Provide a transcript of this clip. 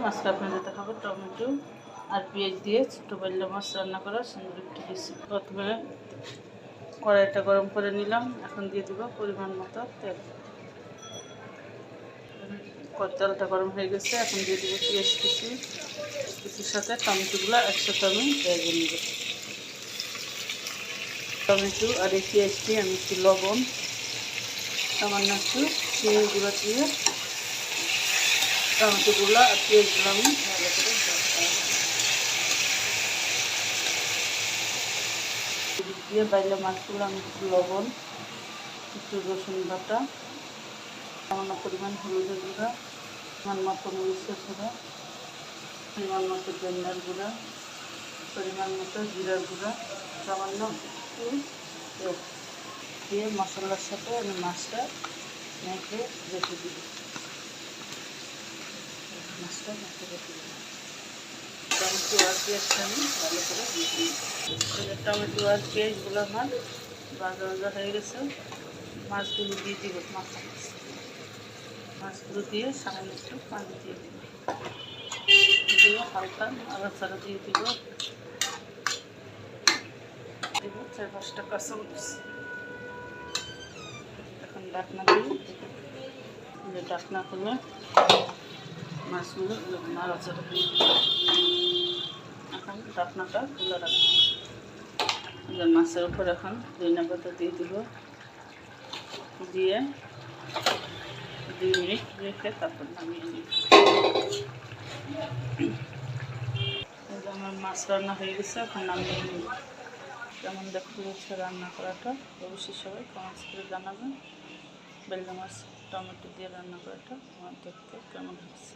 আজকে আপনাদের দেখাবো টমেটো আর পেঁয়াজ দিয়ে ছোটো বেল্লা মাছ রান্না করা সুন্দর একটি রেসিপি। প্রথমে কড়াইটা গরম করে নিলাম, এখন দিয়ে দিব পরিমাণ মতো তেল। তেলটা গরম হয়ে গেছে, এখন দিয়ে দিব পেঁয়াজ কুচির সাথে টমেটোগুলো একসাথে আমি ভেজে নিব। টমেটো আর এই পেঁয়াজটি আমি একটু লবণ, সামান্য একটু চিনি গুঁড়ো দিয়ে টমেটোগুলো আর পেঁয়াজগুলো আমি ভালো করে দিয়ে বাইলে মাছগুলো আমি একটু লবণ, একটু রসুন বাটা, সামান্য পরিমাণ হলুদের গুঁড়া, পরিমাণ মতো মরিচের গুঁড়া, পরিমাণ মতো ধনিয়ার গুঁড়া, পরিমাণ মতো জিরার গুঁড়া, সামান্য একটু তেল দিয়ে মশলার সাথে আমি মাছটা মেখে রেখে দিই। মাছটা মেখে রেখে দিই। টমেটো আর পেঁয়াজটা আমি ভালো করে দিয়ে দিই। টমেটো আর পেঁয়াজগুলো আমার ভাজা ভাজা হয়ে গেছে, মাছগুলো দিয়ে দিব। মাছগুলো দিয়ে সামান্য একটু পানি দিয়ে দিব, দিয়ে হালকা নাড়াচাড়া দিয়ে দিব। 4-5টা কাঁচামরিচ। এখন ঢাকনা দিই, যে ঢাকনা খুলে মাছগুলো নাড়াচাড়া দিয়ে দিব। এখন ঢাকনাটা খুলে রাখবো। মাছের উপর এখন ধনিয়া পাতা দিয়ে দিব, দিয়ে 2 মিনিট রেখে তারপর নামিয়ে নিব। আমার মাছ রান্না হয়ে গেছে, এখন নামিয়ে নিব। কেমন দেখতে হচ্ছে রান্না করাটা অবশ্যই সবাই কমেন্টস করে জানাবেন। বেল্লা মাছ টমেটো দিয়ে রান্না করাটা আমার দেখতে কেমন হচ্ছে।